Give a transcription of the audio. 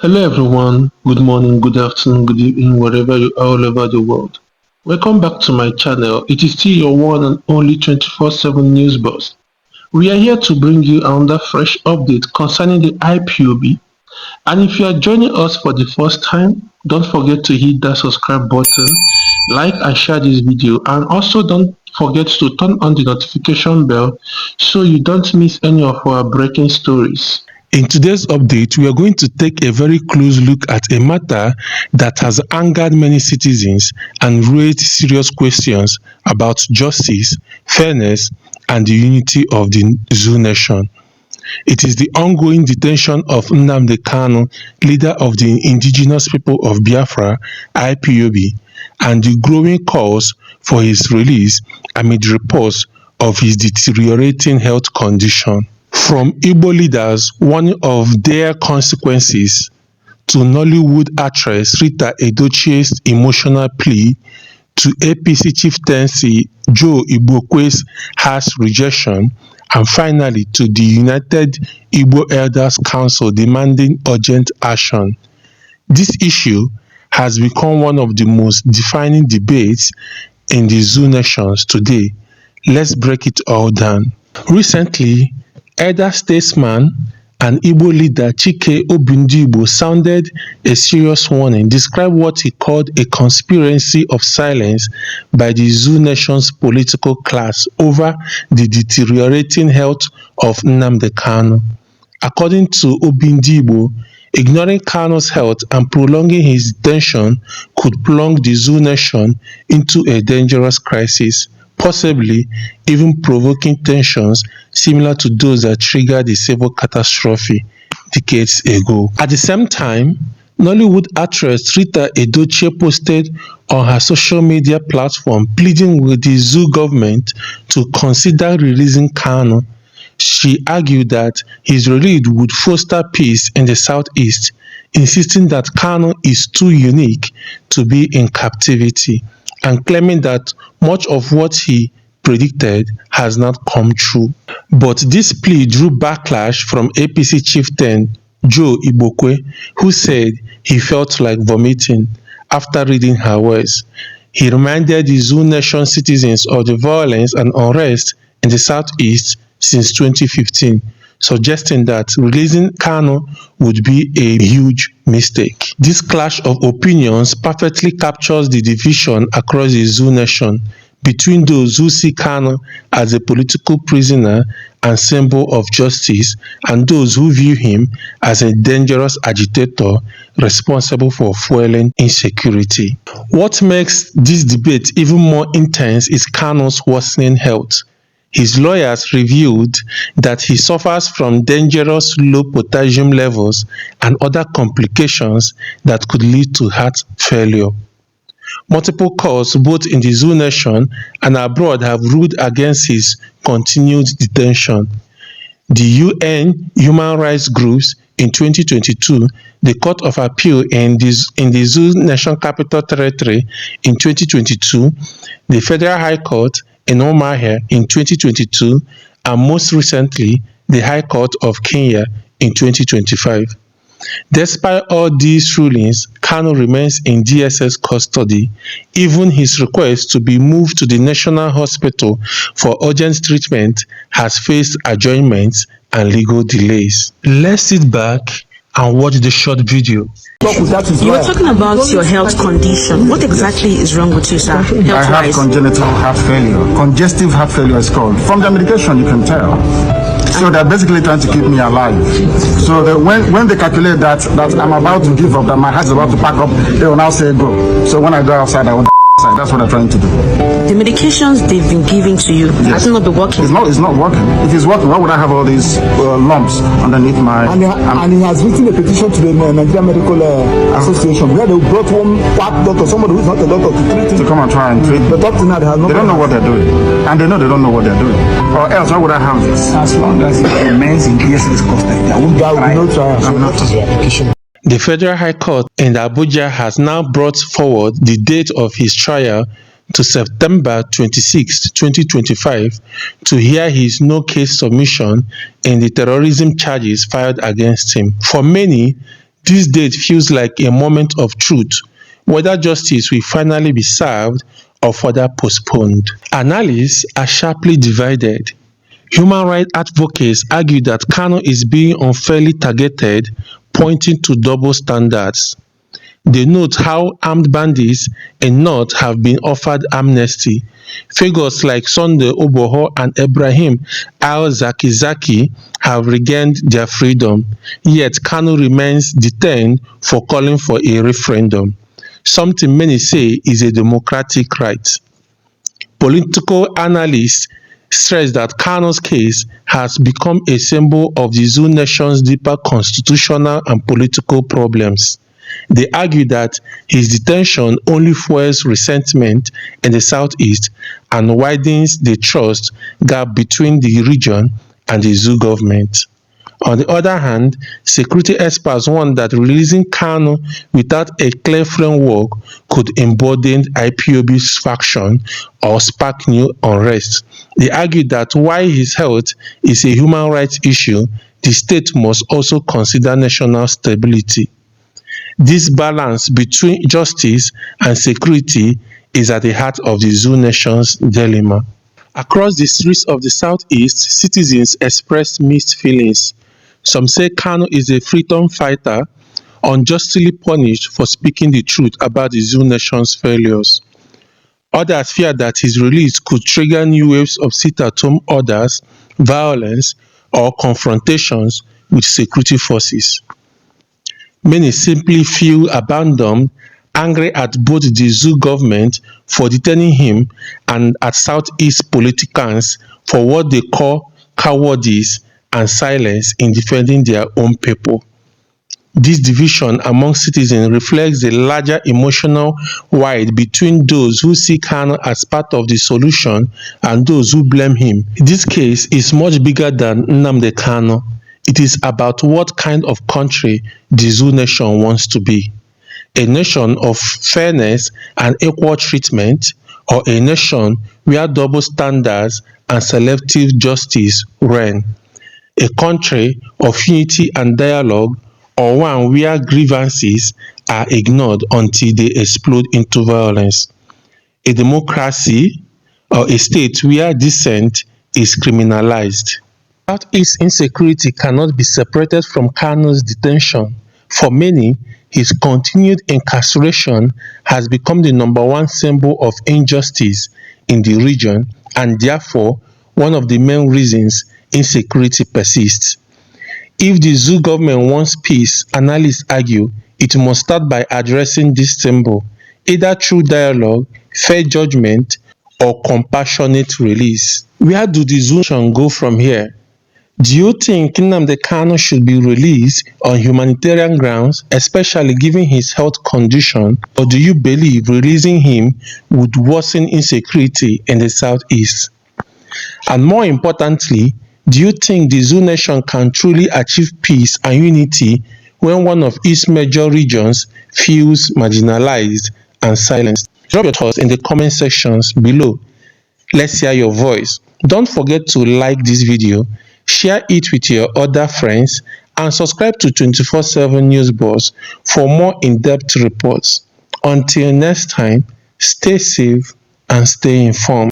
Hello everyone, good morning, good afternoon, good evening, wherever you are all over the world. Welcome back to my channel. It is still your one and only 24/7 news boss. We are here to bring you another fresh update concerning the IPOB. And if you are joining us for the first time, don't forget to hit that subscribe button, like and share this video, and also don't forget to turn on the notification bell so you don't miss any of our breaking stories. In today's update, we are going to take a very close look at a matter that has angered many citizens and raised serious questions about justice, fairness, and the unity of the Zoo Nation. It is the ongoing detention of Nnamdi Kanu, leader of the indigenous people of Biafra (IPOB), and the growing calls for his release amid reports of his deteriorating health condition. From Igbo leaders warning of dire consequences to Nollywood actress Rita Edochie's emotional plea to APC chieftaincy Joe Igbokwe's harsh rejection, and finally to the United Igbo Elders Council demanding urgent action. This issue has become one of the most defining debates in the Zoo nations today. Let's break it all down. Recently, elder statesman and Igbo leader Chike Obindigbo sounded a serious warning, described what he called a conspiracy of silence by the Zoo nation's political class over the deteriorating health of Nnamdi Kanu. According to Obindigbo, ignoring Kanu's health and prolonging his detention could plunge the Zoo nation into a dangerous crisis, possibly even provoking tensions similar to those that triggered the civil catastrophe decades ago. At the same time, Nollywood actress Rita Edochie posted on her social media platform pleading with the Zoo government to consider releasing Kanu. She argued that his release would foster peace in the southeast, insisting that Kanu is too unique to be in captivity, and claiming that much of what he predicted has not come true. But this plea drew backlash from APC chieftain Joe Igbokwe, who said he felt like vomiting after reading her words. He reminded the Zoo Nation citizens of the violence and unrest in the southeast since 2015, suggesting that releasing Kanu would be a huge mistake. This clash of opinions perfectly captures the division across the Zoo nation between those who see Kanu as a political prisoner and symbol of justice, and those who view him as a dangerous agitator responsible for fueling insecurity. What makes this debate even more intense is Kanu's worsening health. His lawyers revealed that he suffers from dangerous low potassium levels and other complications that could lead to heart failure. Multiple courts, both in the Zoo nation and abroad, have ruled against his continued detention. The UN human rights groups in 2022, the Court of Appeal in the Zoo Nation Capital Territory in 2022, the Federal High Court in Umuahia in 2022, and most recently, the High Court of Kenya in 2025. Despite all these rulings, Kanu remains in DSS custody. Even his request to be moved to the National Hospital for urgent treatment has faced adjournments and legal delays. Let's sit back and watch the short video. You were talking about your health condition. What exactly is wrong with you, sir? I have congenital heart failure. Congestive heart failure is called. From the medication, you can tell. So they're basically trying to keep me alive. So when they calculate that I'm about to give up, that my heart is about to pack up, they will now say go. So when I go outside, I will outside. That's what they're trying to do. The medications they've been giving to you, has it not been working? It's not working. If it's working, why would I have all these lumps underneath my... And he has written a petition to the Nigerian Medical Association where they brought one doctor, somebody who's not a doctor, to treat him. To come and try and treat. The doctor now, they don't know what they're doing. And they know they don't know what they're doing. Or else, why would I have this? As long as it remains in DSS custody, there will be no trial. The Federal High Court in Abuja has now brought forward the date of his trial to September 26, 2025 to hear his no-case submission in the terrorism charges filed against him. For many, This date feels like a moment of truth, whether justice will finally be served or further postponed. Analysts are sharply divided. Human rights advocates argue that Kanu is being unfairly targeted, pointing to double standards. They note how armed bandits in North have been offered amnesty. Figures like Sunday Oboho and Ibrahim al-Zakzaki have regained their freedom, yet Kanu remains detained for calling for a referendum, something many say is a democratic right. Political analysts stress that Kanu's case has become a symbol of the Zoo nation's deeper constitutional and political problems. They argue that his detention only fuels resentment in the southeast and widens the trust gap between the region and the Zoo government. On the other hand, security experts warn that releasing Kanu without a clear framework could embolden IPOB's faction or spark new unrest. They argue that while his health is a human rights issue, the state must also consider national stability. This balance between justice and security is at the heart of the Zoo nation's dilemma. Across the streets of the southeast, citizens expressed mixed feelings. Some say Kanu is a freedom fighter, unjustly punished for speaking the truth about the Zoo nation's failures. Others fear that his release could trigger new waves of sit-at-home orders, violence, or confrontations with security forces. Many simply feel abandoned, angry at both the Zoo government for detaining him and at Southeast politicians for what they call cowardice and silence in defending their own people. This division among citizens reflects the larger emotional divide between those who see Kanu as part of the solution and those who blame him. This case is much bigger than Nnamdi Kanu. It is about what kind of country the Zoo nation wants to be. A nation of fairness and equal treatment, or a nation where double standards and selective justice reign. A country of unity and dialogue, or one where grievances are ignored until they explode into violence. A democracy, or a state where dissent is criminalized. Southeast insecurity cannot be separated from Kanu's detention. For many, his continued incarceration has become the number one symbol of injustice in the region and therefore one of the main reasons insecurity persists. If the Zoo government wants peace, analysts argue, it must start by addressing this symbol, either through dialogue, fair judgment, or compassionate release. Where do the Zoo nation go from here? Do you think Nnamdi Kanu should be released on humanitarian grounds, especially given his health condition, or do you believe releasing him would worsen insecurity in the southeast? And more importantly, do you think the Zoo nation can truly achieve peace and unity when one of its major regions feels marginalized and silenced? Drop your thoughts in the comment sections below. Let's hear your voice. Don't forget to like this video, share it with your other friends, and subscribe to 24/7 News Boss for more in-depth reports. Until next time, stay safe and stay informed.